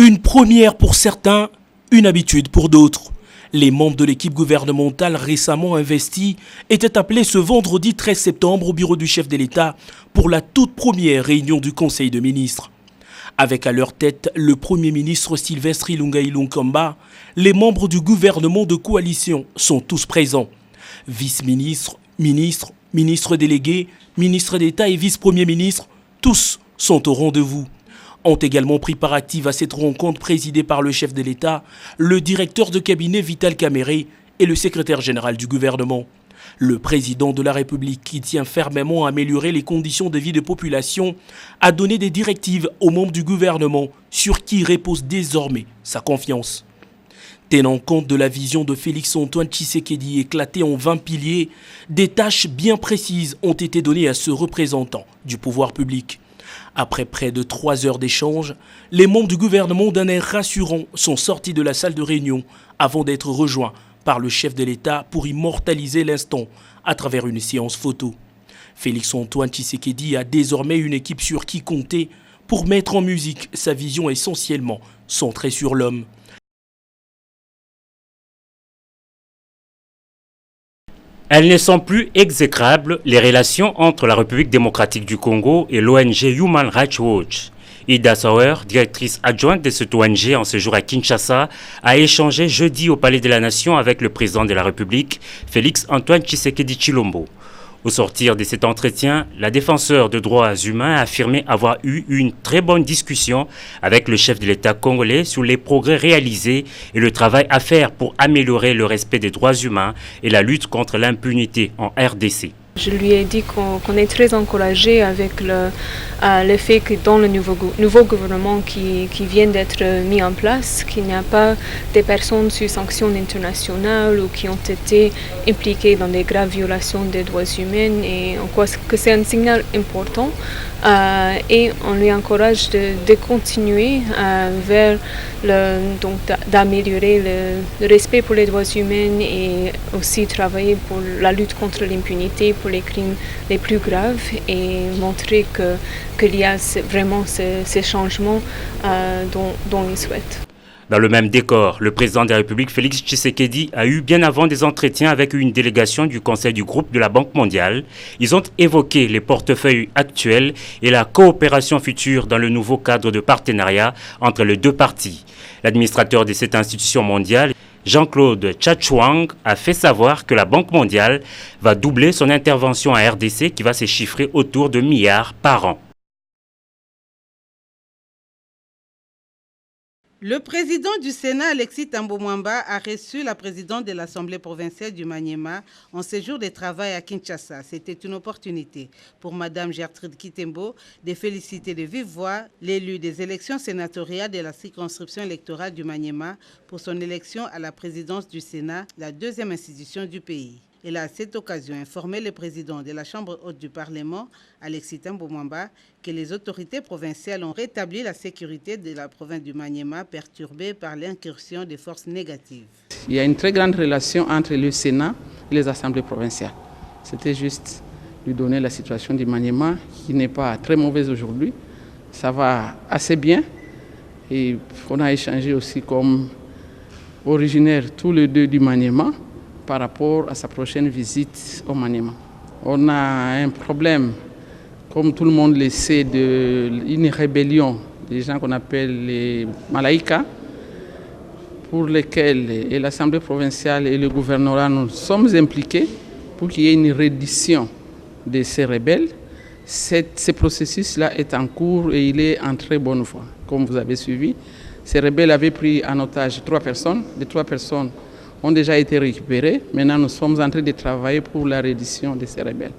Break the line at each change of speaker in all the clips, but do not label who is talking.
Une première pour certains, une habitude pour d'autres. Les membres de l'équipe gouvernementale récemment investie étaient appelés ce vendredi 13 septembre au bureau du chef de l'État pour la toute première réunion du Conseil de ministres. Avec à leur tête le Premier ministre Sylvestre Ilunga Ilunkamba, les membres du gouvernement de coalition sont tous présents. Vice-ministres, ministres, ministres délégués, ministres d'État et vice-premiers ministres, tous sont au rendez-vous. Ont également pris part active à cette rencontre présidée par le chef de l'État, le directeur de cabinet Vital Kamerhe et le secrétaire général du gouvernement. Le président de la République, qui tient fermement à améliorer les conditions de vie des populations, a donné des directives aux membres du gouvernement sur qui repose désormais sa confiance. Tenant compte de la vision de Félix-Antoine Tshisekedi éclatée en 20 piliers, des tâches bien précises ont été données à ce représentant du pouvoir public. Après près de 3 heures d'échange, les membres du gouvernement d'un air rassurant sont sortis de la salle de réunion avant d'être rejoints par le chef de l'État pour immortaliser l'instant à travers une séance photo. Félix-Antoine Tshisekedi a désormais une équipe sur qui compter pour mettre en musique sa vision essentiellement centrée sur l'homme.
Elles ne sont plus exécrables, les relations entre la République démocratique du Congo et l'ONG Human Rights Watch. Ida Sauer, directrice adjointe de cette ONG en séjour à Kinshasa, a échangé jeudi au Palais de la Nation avec le président de la République, Félix-Antoine Tshisekedi Tshilombo. Au sortir de cet entretien, la défenseure de droits humains a affirmé avoir eu une très bonne discussion avec le chef de l'État congolais sur les progrès réalisés et le travail à faire pour améliorer le respect des droits humains et la lutte contre l'impunité en RDC.
Je lui ai dit qu'on est très encouragé avec le fait que dans le nouveau gouvernement qui vient d'être mis en place, qu'il n'y a pas des personnes sous sanctions internationales ou qui ont été impliquées dans des graves violations des droits humains et en quoi que c'est un signal important. Et on lui encourage de continuer d'améliorer le respect pour les droits humains et aussi travailler pour la lutte contre l'impunité, pour les crimes les plus graves et montrer qu'il y a vraiment ces changements dont il souhaite.
Dans le même décor, le président de la République, Félix Tshisekedi, a eu bien avant des entretiens avec une délégation du Conseil du groupe de la Banque mondiale. Ils ont évoqué les portefeuilles actuels et la coopération future dans le nouveau cadre de partenariat entre les deux parties. L'administrateur de cette institution mondiale, Jean-Claude Tchatchouang, a fait savoir que la Banque mondiale va doubler son intervention à RDC qui va se chiffrer autour de milliards par an.
Le président du Sénat, Alexis Thambwe Mwamba, a reçu la présidente de l'Assemblée provinciale du Maniema en séjour de travail à Kinshasa. C'était une opportunité pour Mme Gertrude Kitembo de féliciter de vive voix l'élu des élections sénatoriales de la circonscription électorale du Maniema pour son élection à la présidence du Sénat, la deuxième institution du pays. Elle a à cette occasion informé le président de la Chambre haute du Parlement, Alexis Thambwe Mwamba, que les autorités provinciales ont rétabli la sécurité de la province du Maniema perturbée par l'incursion des forces négatives.
Il y a une très grande relation entre le Sénat et les assemblées provinciales. C'était juste lui donner la situation du Maniema, qui n'est pas très mauvaise aujourd'hui. Ça va assez bien. Et on a échangé aussi comme originaire tous les deux du Maniema, par rapport à sa prochaine visite au Maniema. On a un problème, comme tout le monde le sait, d'une rébellion des gens qu'on appelle les Malaïkas, pour lesquels l'Assemblée provinciale et le gouvernorat nous sommes impliqués pour qu'il y ait une reddition de ces rebelles. Ce processus-là est en cours et il est en très bonne voie. Comme vous avez suivi, ces rebelles avaient pris en otage 3 personnes. Les 3 personnes ont déjà été récupérés. Maintenant, nous sommes en train de travailler pour la reddition de ces rebelles.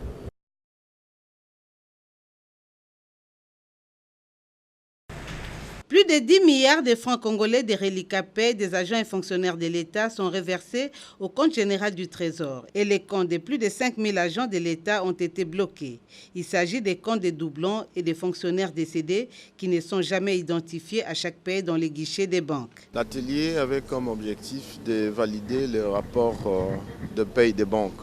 Plus de 10 milliards de francs congolais des reliquats payés des agents et fonctionnaires de l'État sont reversés au compte général du Trésor. Et les comptes de plus de 5 000 agents de l'État ont été bloqués. Il s'agit des comptes des doublons et des fonctionnaires décédés qui ne sont jamais identifiés à chaque paye dans les guichets des banques.
L'atelier avait comme objectif de valider le rapport de paye des banques.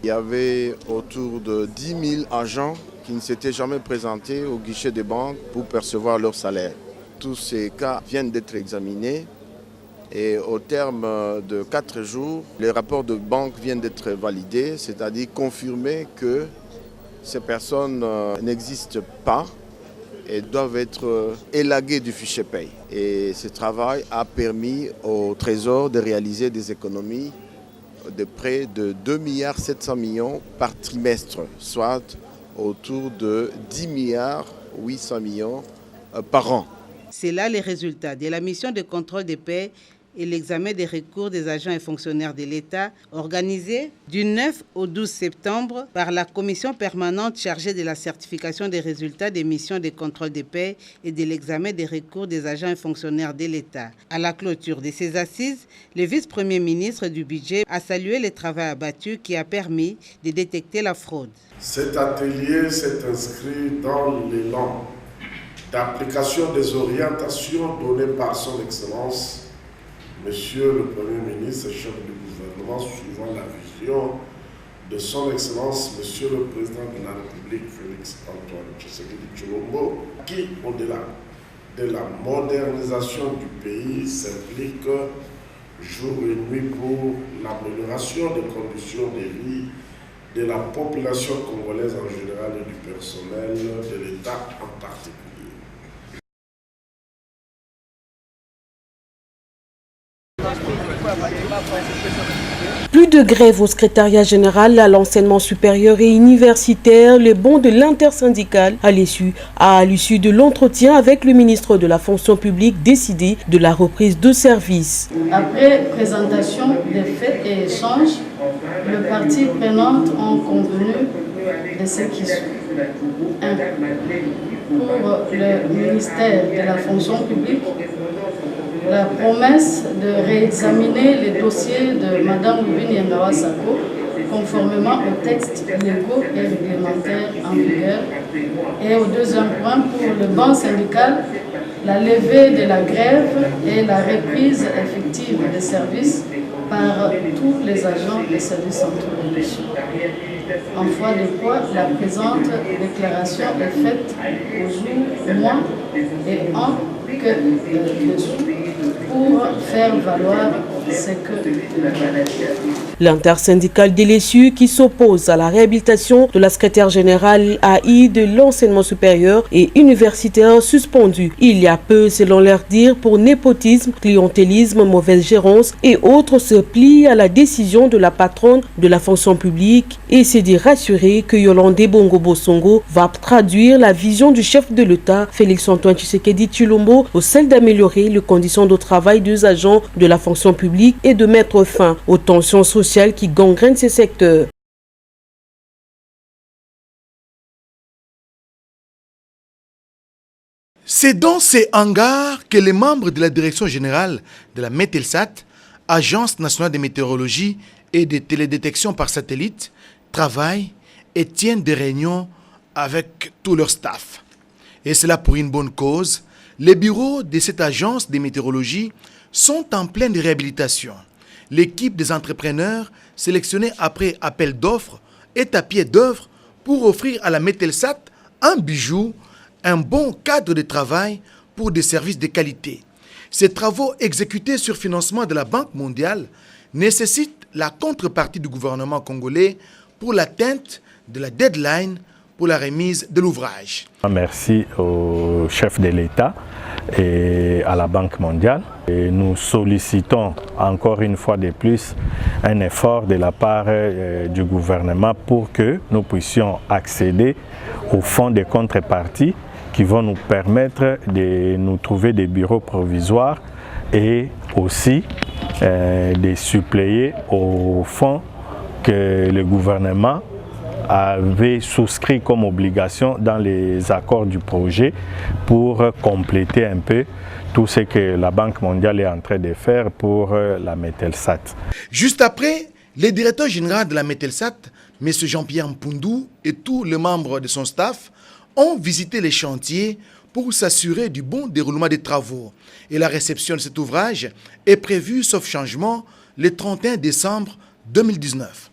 Il y avait autour de 10 000 agents qui ne s'étaient jamais présentés au guichet des banques pour percevoir leur salaire. Tous ces cas viennent d'être examinés et au terme de 4 jours, les rapports de banque viennent d'être validés, c'est-à-dire confirmer que ces personnes n'existent pas et doivent être élaguées du fichier paye. Et ce travail a permis au Trésor de réaliser des économies de près de 2,7 milliards par trimestre, soit autour de 10,8 milliards par an.
C'est là les résultats de la mission de contrôle des paies et l'examen des recours des agents et fonctionnaires de l'État organisé du 9 au 12 septembre par la commission permanente chargée de la certification des résultats des missions de contrôle des paies et de l'examen des recours des agents et fonctionnaires de l'État. À la clôture de ces assises, le vice-premier ministre du budget a salué le travail abattu qui a permis de détecter la fraude.
Cet atelier s'est inscrit dans l'élan d'application des orientations données par son Excellence Monsieur le Premier ministre, chef du gouvernement, suivant la vision de son Excellence Monsieur le Président de la République, Félix Antoine Tshisekedi Tshilombo, qui, au-delà de la modernisation du pays, s'implique jour et nuit pour l'amélioration des conditions de vie de la population congolaise en général et du personnel de l'État en particulier.
Plus de grève au secrétariat général à l'enseignement supérieur et universitaire, les bons de l'intersyndicale à l'issue de l'entretien avec le ministre de la fonction publique décidé de la reprise de service.
Après présentation des faits et échanges, les parties prenantes ont convenu de ce qui suit. Pour le ministère de la fonction publique, la promesse de réexaminer les dossiers de Mme Lubini Yangawa Sako conformément aux textes légaux et réglementaires en vigueur. Et au deuxième point, pour le banc syndical, la levée de la grève et la reprise effective des services par tous les agents des services centraux de l'échec. En foi de quoi, la présente déclaration est faite au jour, mois et an que dessus pour faire valoir ce que
l'intersyndicale des LSU qui s'oppose à la réhabilitation de la secrétaire générale AI de l'enseignement supérieur et universitaire suspendue il y a peu, selon leur dire, pour népotisme, clientélisme, mauvaise gérance et autres, se plie à la décision de la patronne de la fonction publique et s'est dit rassuré que Yolande Bongo Bosongo va traduire la vision du chef de l'État, Félix Antoine Tshisekedi Tshilombo, au celle d'améliorer les conditions de travail des agents de la fonction publique et de mettre fin aux tensions sociales qui gangrènent ces secteurs.
C'est dans ces hangars que les membres de la direction générale de la Metelsat, Agence nationale de météorologie et de télédétection par satellite, travaillent et tiennent des réunions avec tout leur staff. Et cela pour une bonne cause. Les bureaux de cette agence de météorologie sont en pleine réhabilitation. L'équipe des entrepreneurs sélectionnés après appel d'offres est à pied d'œuvre pour offrir à la Metelsat un bijou, un bon cadre de travail pour des services de qualité. Ces travaux exécutés sur financement de la Banque mondiale nécessitent la contrepartie du gouvernement congolais pour l'atteinte de la deadline pour la remise de l'ouvrage.
Merci au chef de l'État et à la Banque mondiale. Et nous sollicitons encore une fois de plus un effort de la part du gouvernement pour que nous puissions accéder au fonds de contrepartie qui vont nous permettre de nous trouver des bureaux provisoires et aussi de suppléer au fonds que le gouvernement avait souscrit comme obligation dans les accords du projet pour compléter un peu tout ce que la Banque mondiale est en train de faire pour la Metelsat.
Juste après, le directeur général de la Metelsat, M. Jean-Pierre Mpundu, et tous les membres de son staff ont visité les chantiers pour s'assurer du bon déroulement des travaux. Et la réception de cet ouvrage est prévue, sauf changement, le 31 décembre 2019.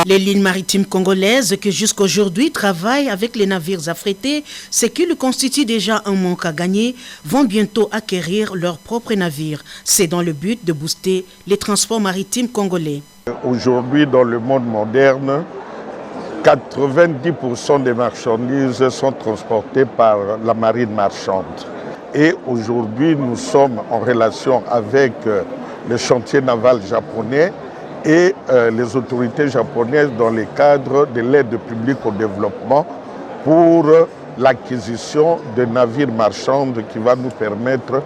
Les lignes maritimes congolaises qui jusqu'aujourd'hui travaillent avec les navires affrétés, ce qui lui constitue déjà un manque à gagner, vont bientôt acquérir leurs propres navires. C'est dans le but de booster les transports maritimes congolais.
Aujourd'hui, dans le monde moderne, 90% des marchandises sont transportées par la marine marchande. Et aujourd'hui, nous sommes en relation avec le chantier naval japonais et les autorités japonaises dans le cadre de l'aide publique au développement pour l'acquisition de navires marchands qui va nous permettre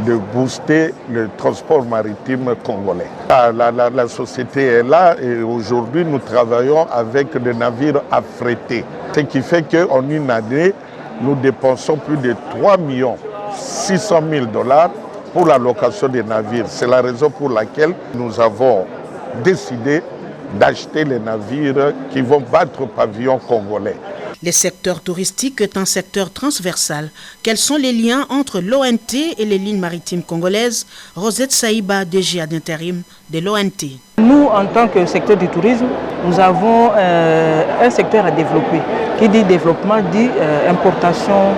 de booster le transport maritime congolais. La société est là et aujourd'hui nous travaillons avec des navires affrétés. Ce qui fait qu'en une année, nous dépensons plus de 3 600 000 $ pour la location des navires. C'est la raison pour laquelle nous avons décidé d'acheter les navires qui vont battre pavillon congolais.
Le secteur touristique est un secteur transversal. Quels sont les liens entre l'ONT et les lignes maritimes congolaises? Rosette Saïba, DG d'intérim de l'ONT.
Nous, en tant que secteur du tourisme, nous avons un secteur à développer. Qui dit développement dit importation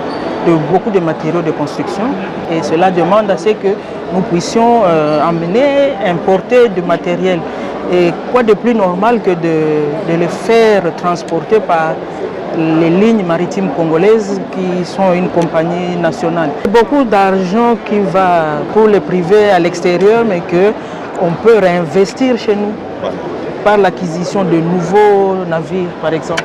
de beaucoup de matériaux de construction. Et cela demande à ce que nous puissions importer du matériel. Et quoi de plus normal que de le faire transporter par les lignes maritimes congolaises qui sont une compagnie nationale. Beaucoup d'argent qui va pour le privé à l'extérieur, mais qu'on peut réinvestir chez nous par l'acquisition de nouveaux navires, par exemple.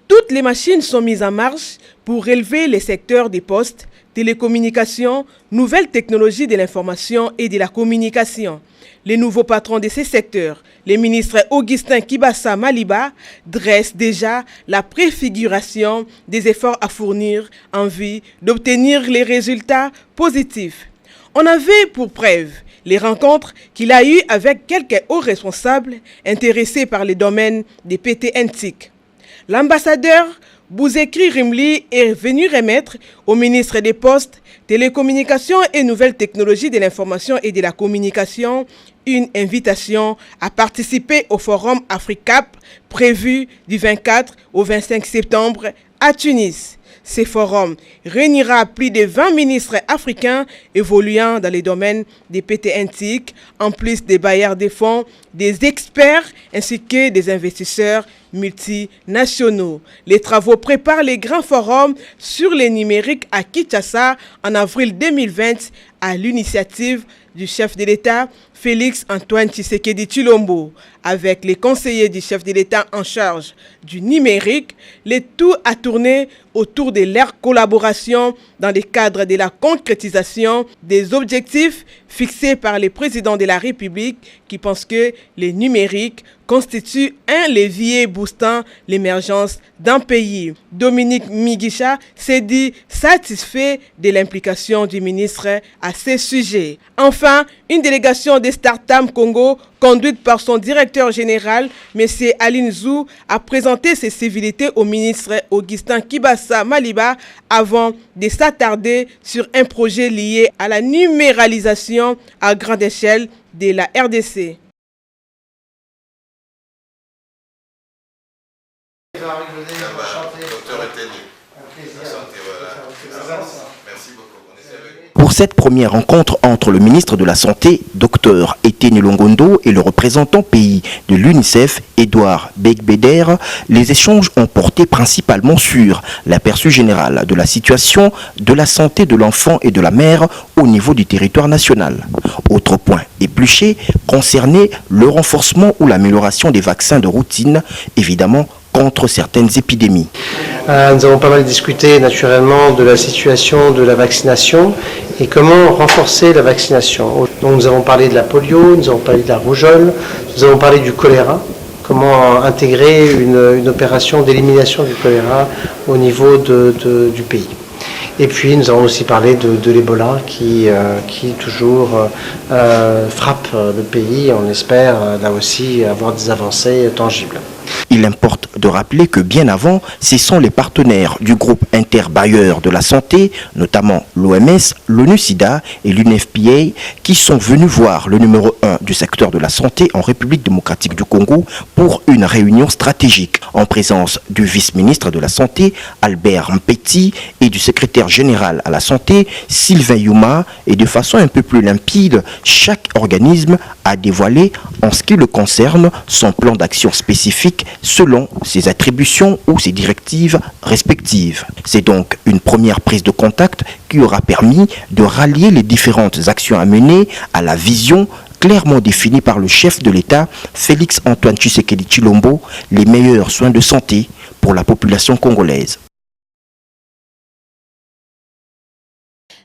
Toutes les machines sont mises en marche pour relever les secteurs des postes, télécommunications, nouvelles technologies de l'information et de la communication. Les nouveaux patrons de ces secteurs, le ministre Augustin Kibassa Maliba, dressent déjà la préfiguration des efforts à fournir en vue d'obtenir les résultats positifs. On avait pour preuve les rencontres qu'il a eues avec quelques hauts responsables intéressés par les domaines des PT-NTIC. L'ambassadeur Bouzekri Rimli est venu remettre au ministre des Postes, Télécommunications et Nouvelles Technologies de l'Information et de la Communication une invitation à participer au Forum AfriCap prévu du 24 au 25 septembre à Tunis. Ce forum réunira plus de 20 ministres africains évoluant dans les domaines des PT-NTIC, en plus des bailleurs de fonds, des experts ainsi que des investisseurs multinationaux. Les travaux préparent les grands forums sur les numériques à Kinshasa en avril 2020 à l'initiative du chef de l'État Félix Antoine Tshisekedi Tshilombo. Avec les conseillers du chef de l'État en charge du numérique, le tout a tourné autour de leur collaboration dans le cadre de la concrétisation des objectifs fixés par le président de la République qui pense que le numérique constitue un levier boostant l'émergence d'un pays. Dominique Migisha s'est dit satisfait de l'implication du ministre à ce sujet. Enfin, une délégation des Startup Congo, conduite par son directeur général, M. Aline Zou, a présenté ses civilités au ministre Augustin Kibassa Maliba avant de s'attarder sur un projet lié à la numéralisation à grande échelle de la RDC.
Pour cette première rencontre entre le ministre de la Santé, Dr Etienne Longondo, et le représentant pays de l'UNICEF, Edouard Begbeder, les échanges ont porté principalement sur l'aperçu général de la situation de la santé de l'enfant et de la mère au niveau du territoire national. Autre point épluché concernait le renforcement ou l'amélioration des vaccins de routine, évidemment contre certaines épidémies.
Nous avons pas mal discuté naturellement de la situation de la vaccination et comment renforcer la vaccination. Donc nous avons parlé de la polio, nous avons parlé de la rougeole, nous avons parlé du choléra, comment intégrer une opération d'élimination du choléra au niveau du pays. Et puis nous avons aussi parlé de l'Ebola qui toujours frappe le pays. On espère là aussi avoir des avancées tangibles.
Il importe de rappeler que bien avant, ce sont les partenaires du groupe interbailleur de la santé, notamment l'OMS, l'ONU-SIDA et l'UNFPA, qui sont venus voir le numéro 1 du secteur de la santé en République démocratique du Congo pour une réunion stratégique en présence du vice-ministre de la Santé, Albert Mpeti, et du secrétaire général à la Santé, Sylvain Yuma, et de façon un peu plus limpide, chaque organisme a dévoilé, en ce qui le concerne, son plan d'action spécifique selon ses attributions ou ses directives respectives. C'est donc une première prise de contact qui aura permis de rallier les différentes actions à mener à la vision clairement définie par le chef de l'État, Félix Antoine Tshisekedi Tshilombo, les meilleurs soins de santé pour la population congolaise.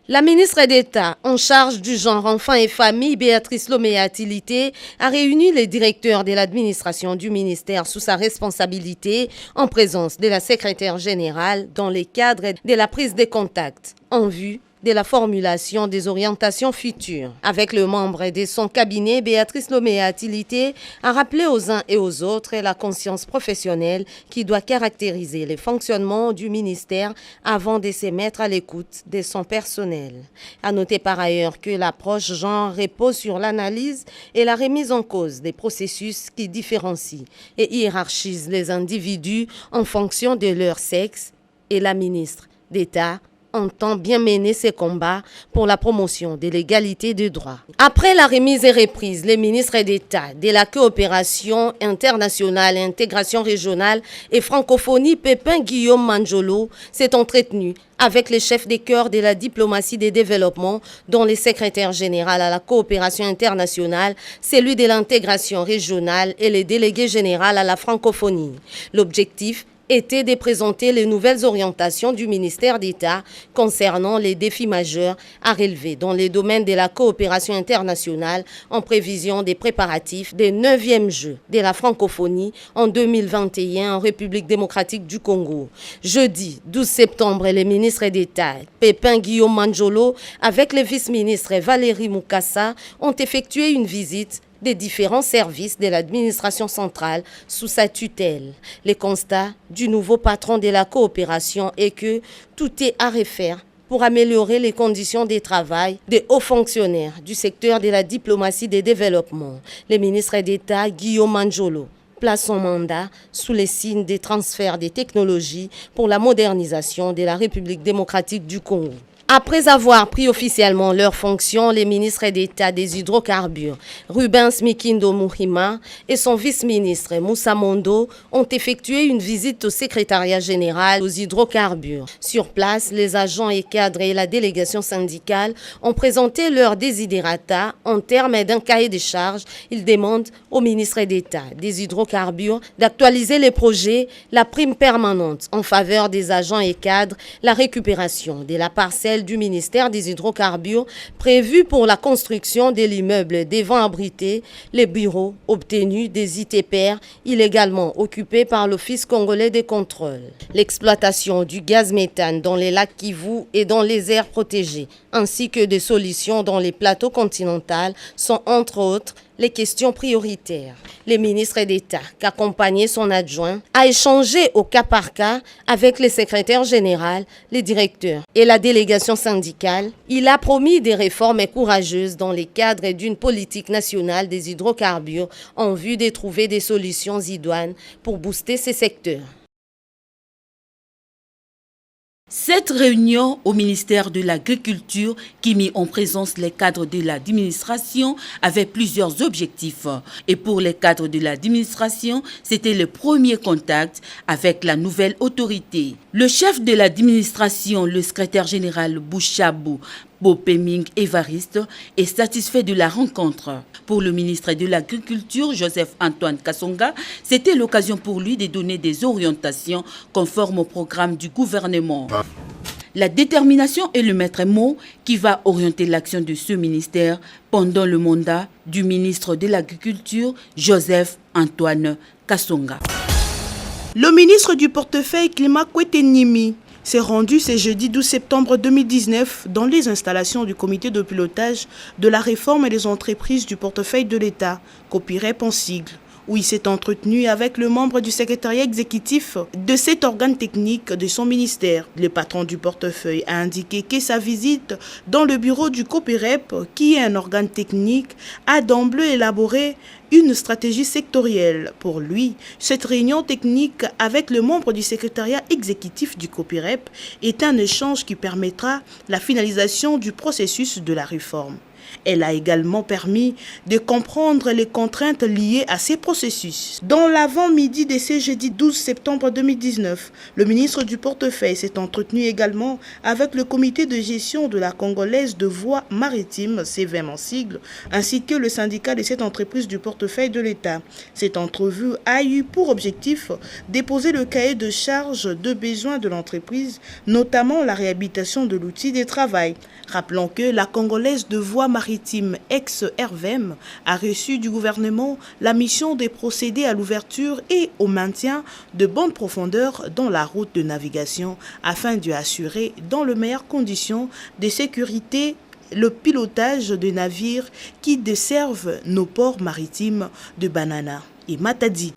La ministre d'État en charge du genre enfants et famille, Béatrice Lomé-Atilité, a réuni les directeurs de l'administration du ministère sous sa responsabilité en présence de la secrétaire générale dans le cadre de la prise de contact en vue de la formulation des orientations futures. Avec le membre de son cabinet, Béatrice Lomé-Atilité a rappelé aux uns et aux autres la conscience professionnelle qui doit caractériser le fonctionnement du ministère avant de se mettre à l'écoute de son personnel. À noter par ailleurs que l'approche genre repose sur l'analyse et la remise en cause des processus qui différencient et hiérarchisent les individus en fonction de leur sexe, et la ministre d'État entend bien mener ses combats pour la promotion de l'égalité des droits. Après la remise et reprise, les ministres d'État de la coopération internationale, intégration régionale et francophonie, Pépin Guillaume Manjolo, s'est entretenu avec les chefs des cœurs de la diplomatie des développements, dont le secrétaire général à la coopération internationale, celui de l'intégration régionale et le délégué général à la francophonie. L'objectif était de présenter les nouvelles orientations du ministère d'État concernant les défis majeurs à relever dans les domaines de la coopération internationale en prévision des préparatifs des 9e Jeux de la francophonie en 2021 en République démocratique du Congo. Jeudi 12 septembre, les ministres d'État Pépin Guillaume Manjolo avec le vice-ministre Valérie Mukasa ont effectué une visite des différents services de l'administration centrale sous sa tutelle. Le constat du nouveau patron de la coopération est que tout est à refaire pour améliorer les conditions de travail des hauts fonctionnaires du secteur de la diplomatie des développements. Le ministre d'État Guillaume Manjolo place son mandat sous les signes des transferts des technologies pour la modernisation de la République démocratique du Congo. Après avoir pris officiellement leurs fonctions, les ministres d'État des hydrocarbures, Rubens Mikindo Muhima et son vice-ministre Moussa Mondo ont effectué une visite au secrétariat général aux hydrocarbures. Sur place, les agents et cadres et la délégation syndicale ont présenté leurs desiderata en termes d'un cahier de charges. Ils demandent au ministre d'État des hydrocarbures d'actualiser les projets, la prime permanente en faveur des agents et cadres, la récupération de la parcelle du ministère des hydrocarbures prévu pour la construction de l'immeuble devant abriter les bureaux obtenus des ITPR illégalement occupés par l'Office congolais des contrôles. L'exploitation du gaz méthane dans les lacs Kivu et dans les aires protégées, ainsi que des solutions dans les plateaux continentaux sont entre autres les questions prioritaires. Le ministre d'État, qu'accompagnait son adjoint, a échangé au cas par cas avec le secrétaire général, les directeurs et la délégation syndicale. Il a promis des réformes courageuses dans le cadre d'une politique nationale des hydrocarbures en vue de trouver des solutions idoines pour booster ces secteurs.
Cette réunion au ministère de l'Agriculture qui mit en présence les cadres de l'administration avait plusieurs objectifs. Et pour les cadres de l'administration, c'était le premier contact avec la nouvelle autorité. Le chef de l'administration, le secrétaire général Bouchabou Bopeming Évariste, est satisfait de la rencontre. Pour le ministre de l'Agriculture, Joseph-Antoine Kasonga, c'était l'occasion pour lui de donner des orientations conformes au programme du gouvernement. La détermination est le maître mot qui va orienter l'action de ce ministère pendant le mandat du ministre de l'Agriculture, Joseph-Antoine Kasonga.
Le ministre du portefeuille Climat Kwetenimi s'est rendu ce jeudi 12 septembre 2019 dans les installations du comité de pilotage de la réforme des entreprises du portefeuille de l'État, COPIREP en sigle, où il s'est entretenu avec le membre du secrétariat exécutif de cet organe technique de son ministère. Le patron du portefeuille a indiqué que sa visite dans le bureau du COPIREP, qui est un organe technique, a d'emblée élaboré une stratégie sectorielle. Pour lui, cette réunion technique avec le membre du secrétariat exécutif du COPIREP est un échange qui permettra la finalisation du processus de la réforme. Elle a également permis de comprendre les contraintes liées à ces processus. Dans l'avant-midi de ce jeudi 12 septembre 2019, le ministre du portefeuille s'est entretenu également avec le comité de gestion de la Congolaise de voies maritimes, CVM en sigle, ainsi que le syndicat de cette entreprise du portefeuille de l'État. Cette entrevue a eu pour objectif d'époser le cahier de charges de besoins de l'entreprise, notamment la réhabilitation de l'outil de travail. Rappelons que la Congolaise de voies maritimes ex-RVM a reçu du gouvernement la mission de procéder à l'ouverture et au maintien de bonnes profondeurs dans la route de navigation afin d'y assurer dans les meilleures conditions de sécurité le pilotage des navires qui desservent nos ports maritimes de Banana et Matadi.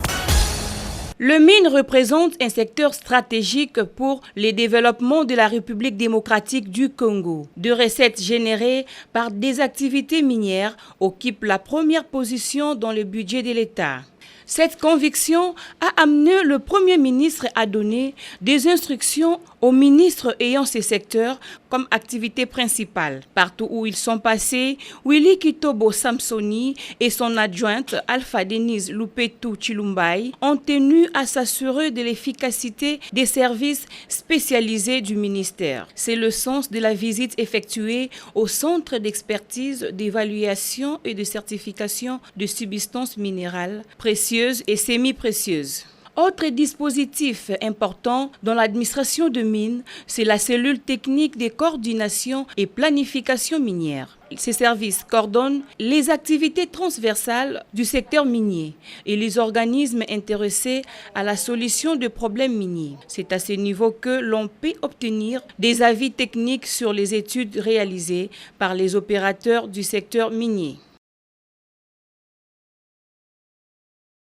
Le mine représente un secteur stratégique pour le développement de la République démocratique du Congo. De recettes générées par des activités minières occupent la première position dans le budget de l'État. Cette conviction a amené le Premier ministre à donner des instructions aux ministres ayant ces secteurs comme activité principale. Partout où ils sont passés, Willy Kitobo Samsoni et son adjointe Alpha Denise Lupetu Chilumbai ont tenu à s'assurer de l'efficacité des services spécialisés du ministère. C'est le sens de la visite effectuée au Centre d'expertise, d'évaluation et de certification de substances minérales précieuses et semi-précieuses. Autre dispositif important dans l'administration de mines, c'est la cellule technique de coordination et planification minière. Ces services coordonnent les activités transversales du secteur minier et les organismes intéressés à la solution de problèmes miniers. C'est à ce niveau que l'on peut obtenir des avis techniques sur les études réalisées par les opérateurs du secteur minier.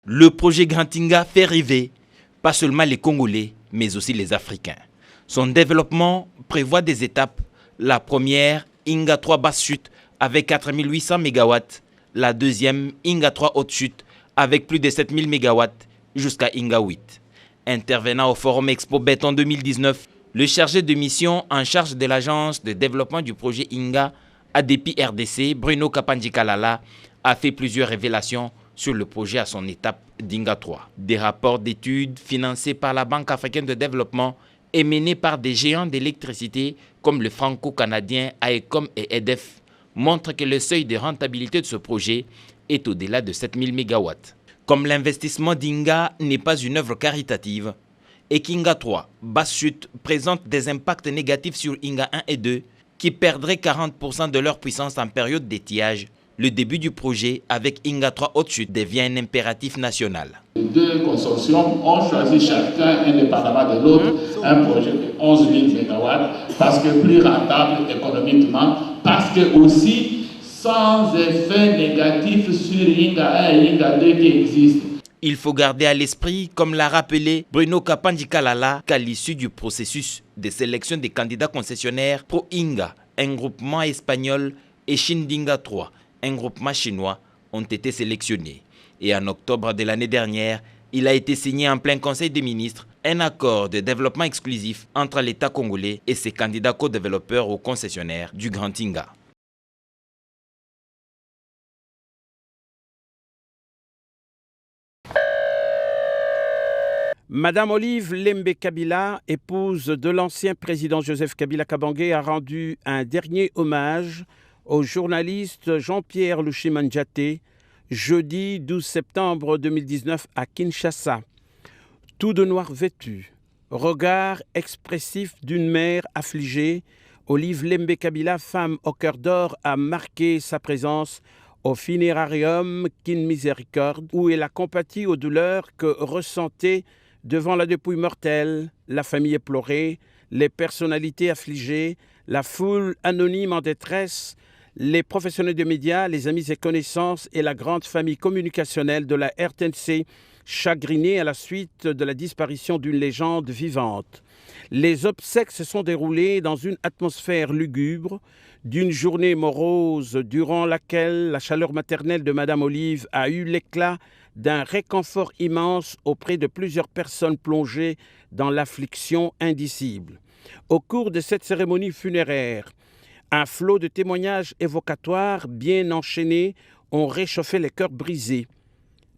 Le projet Grantinga fait rêver, pas seulement les Congolais, mais aussi les Africains. Son développement prévoit des étapes. La première, Inga 3 basse chute avec 4800 MW. La deuxième, Inga 3 haute chute avec plus de 7000 MW jusqu'à Inga 8. Intervenant au Forum Expo Béton 2019, le chargé de mission en charge de l'agence de développement du projet Inga, ADP RDC, Bruno Kapanjikalala, a fait plusieurs révélations sur le projet à son étape d'Inga 3. Des rapports d'études financés par la Banque africaine de développement et menés par des géants d'électricité comme le franco-canadien AECOM et EDF montrent que le seuil de rentabilité de ce projet est au-delà de 7000 MW. Comme l'investissement d'Inga n'est pas une œuvre caritative et qu'Inga 3, basse chute, présente des impacts négatifs sur Inga 1 et 2 qui perdraient 40% de leur puissance en période d'étiage, le début du projet avec Inga 3 haute chute devient un impératif national.
Les deux consortiums ont choisi chacun, indépendamment de l'autre, un projet de 11 000 MW parce que plus rentable économiquement, parce que aussi sans effet négatif sur Inga 1 et Inga 2 qui existent.
Il faut garder à l'esprit, comme l'a rappelé Bruno Kapanjikalala, qu'à l'issue du processus de sélection des candidats concessionnaires pour Inga, un groupement espagnol, et Shindinga 3, un groupement chinois, ont été sélectionnés. Et en octobre de l'année dernière, il a été signé en plein Conseil des ministres un accord de développement exclusif entre l'État congolais et ses candidats co-développeurs ou concessionnaires du Grand Inga.
Madame Olive Lembe Kabila, épouse de l'ancien président Joseph Kabila Kabange, a rendu un dernier hommage au journaliste Jean-Pierre Lushimanjate jeudi 12 septembre 2019 à Kinshasa. Tout de noir vêtu, regard expressif d'une mère affligée, Olive Lembe Kabila, femme au cœur d'or, a marqué sa présence au funérarium Kin Miséricorde, où elle a compati aux douleurs que ressentait devant la dépouille mortelle, la famille éplorée, les personnalités affligées, la foule anonyme en détresse, les professionnels de médias, les amis et connaissances et la grande famille communicationnelle de la RTNC, chagrinés à la suite de la disparition d'une légende vivante. Les obsèques se sont déroulées dans une atmosphère lugubre, d'une journée morose durant laquelle la chaleur maternelle de Madame Olive a eu l'éclat d'un réconfort immense auprès de plusieurs personnes plongées dans l'affliction indicible. Au cours de cette cérémonie funéraire, un flot de témoignages évocatoires bien enchaînés ont réchauffé les cœurs brisés.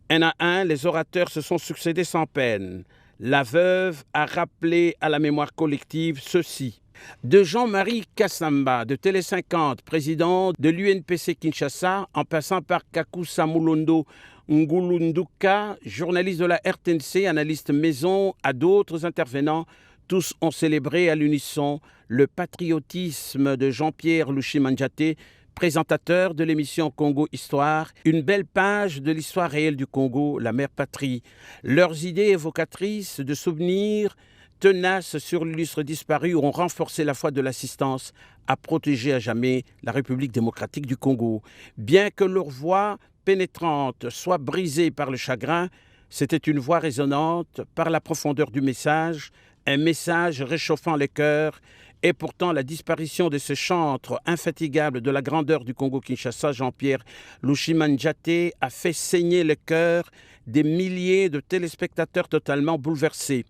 Un à un, les orateurs se sont succédés sans peine. La veuve a rappelé à la mémoire collective ceci. De Jean-Marie Kassamba, de Télé 50, président de l'UNPC Kinshasa, en passant par Kakusa Mulondo Ngulunduka, journaliste de la RTNC, analyste maison, à d'autres intervenants, tous ont célébré à l'unisson le patriotisme de Jean-Pierre Lushimanjate, présentateur de l'émission Congo Histoire, une belle page de l'histoire réelle du Congo, la mère patrie. Leurs idées évocatrices de souvenirs tenaces sur l'illustre disparu ont renforcé la foi de l'assistance à protéger à jamais la République démocratique du Congo. Bien que leur voix pénétrante soit brisée par le chagrin, c'était une voix résonnante par la profondeur du message, un message réchauffant les cœurs. Et pourtant, la disparition de ce chantre infatigable de la grandeur du Congo-Kinshasa, Jean-Pierre Lushimanjate, a fait saigner le cœur des milliers de téléspectateurs totalement bouleversés.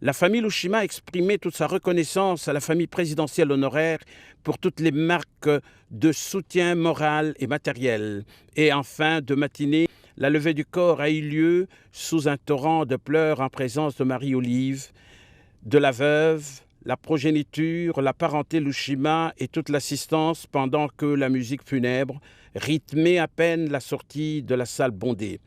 La famille Lushima a exprimé toute sa reconnaissance à la famille présidentielle honoraire pour toutes les marques de soutien moral et matériel. Et en fin de matinée, la levée du corps a eu lieu sous un torrent de pleurs en présence de Marie-Olive, de la veuve, la progéniture, la parenté Lushima et toute l'assistance pendant que la musique funèbre rythmait à peine la sortie de la salle bondée.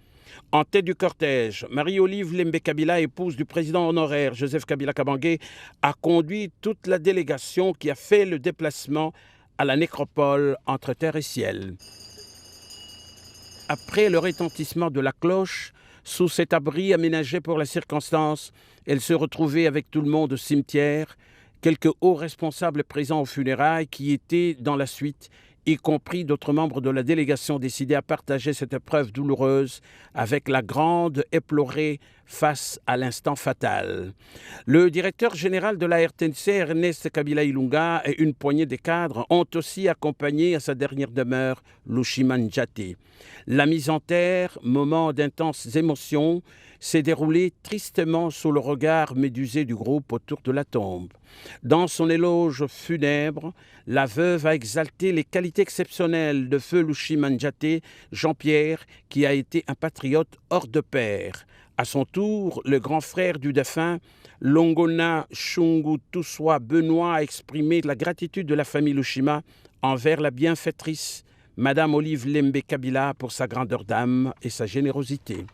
En tête du cortège, Marie-Olive Lembe Kabila, épouse du président honoraire Joseph Kabila Kabange, a conduit toute la délégation qui a fait le déplacement à la nécropole entre terre et ciel. Après le retentissement de la cloche, sous cet abri aménagé pour la circonstance, elle se retrouvait avec tout le monde au cimetière, quelques hauts responsables présents aux funérailles qui étaient dans la suite, y compris d'autres membres de la délégation décidés à partager cette épreuve douloureuse avec la grande éplorée face à l'instant fatal. Le directeur général de la RTNC, Ernest Kabila Ilunga, et une poignée de cadres ont aussi accompagné à sa dernière demeure Lushimanjate. La mise en terre, moment d'intenses émotions, s'est déroulée tristement sous le regard médusé du groupe autour de la tombe. Dans son éloge funèbre, la veuve a exalté les qualités exceptionnelles de feu Lushimanjate, Jean-Pierre, qui a été un patriote hors de pair. À son tour, le grand frère du défunt, Longona Shungu Tuswa Benoît, a exprimé la gratitude de la famille Lushima envers la bienfaitrice, Madame Olive Lembe Kabila, pour sa grandeur d'âme et sa générosité.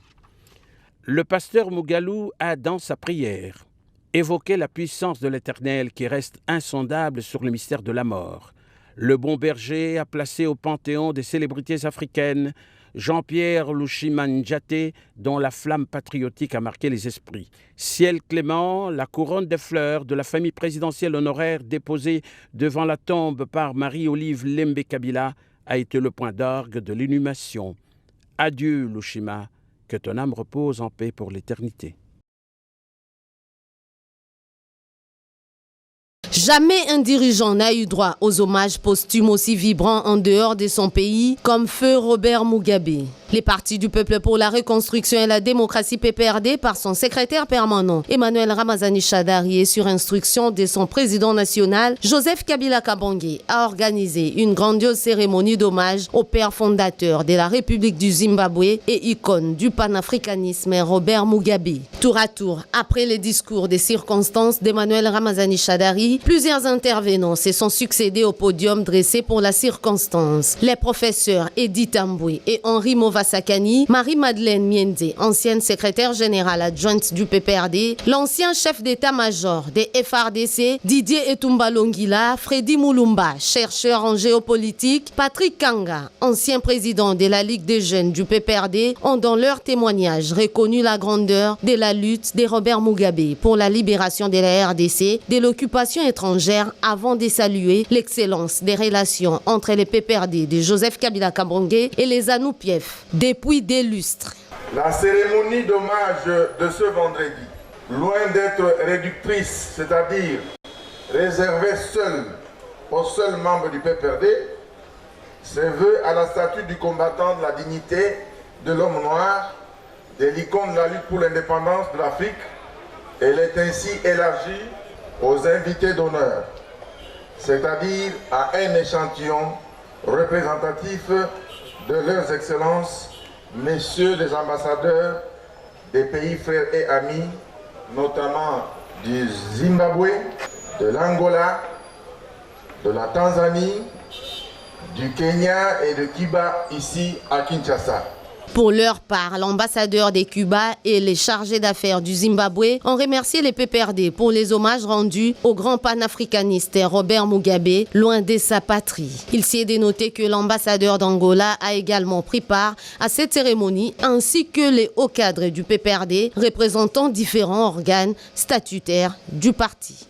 Le pasteur Mugalou a, dans sa prière, évoqué la puissance de l'Éternel qui reste insondable sur le mystère de la mort. Le bon berger a placé au panthéon des célébrités africaines Jean-Pierre Lushimanjate, dont la flamme patriotique a marqué les esprits. Ciel clément, la couronne de fleurs de la famille présidentielle honoraire déposée devant la tombe par Marie-Olive Lembe Kabila a été le point d'orgue de l'inhumation. Adieu Lushima, que ton âme repose en paix pour l'éternité.
Jamais un dirigeant n'a eu droit aux hommages posthumes aussi vibrants en dehors de son pays comme feu Robert Mugabe. Les partis du peuple pour la reconstruction et la démocratie PPRD par son secrétaire permanent Emmanuel Ramazani Shadari et sur instruction de son président national Joseph Kabila Kabange a organisé une grandiose cérémonie d'hommage au père fondateur de la République du Zimbabwe et icône du panafricanisme Robert Mugabe. Tour à tour, après les discours des circonstances d'Emmanuel Ramazani Shadari, plusieurs intervenants se sont succédés au podium dressé pour la circonstance. Les professeurs Edith Amboué et Henri Mova Sakani, Marie-Madeleine Miende, ancienne secrétaire générale adjointe du PPRD, l'ancien chef d'état-major des FRDC, Didier Etumba Longila, Freddy Moulumba, chercheur en géopolitique, Patrick Kanga, ancien président de la Ligue des jeunes du PPRD, ont dans leur témoignage reconnu la grandeur de la lutte de Robert Mugabe pour la libération de la RDC de l'occupation étrangère avant de saluer l'excellence des relations entre les PPRD de Joseph Kabila Kabange et les ZANU-PF depuis des lustres.
La cérémonie d'hommage de ce vendredi, loin d'être réductrice, c'est-à-dire réservée seule aux seuls membres du PPRD, se veut à la statue du combattant de la dignité de l'homme noir, de l'icône de la lutte pour l'indépendance de l'Afrique. Elle est ainsi élargie aux invités d'honneur, c'est-à-dire à un échantillon représentatif de leurs excellences, messieurs les ambassadeurs des pays frères et amis, notamment du Zimbabwe, de l'Angola, de la Tanzanie, du Kenya et de Cuba, ici à Kinshasa.
Pour leur part, l'ambassadeur des Cuba et les chargés d'affaires du Zimbabwe ont remercié les PPRD pour les hommages rendus au grand panafricaniste Robert Mugabe, loin de sa patrie. Il s'y est dénoté que l'ambassadeur d'Angola a également pris part à cette cérémonie, ainsi que les hauts cadres du PPRD représentant différents organes statutaires du parti.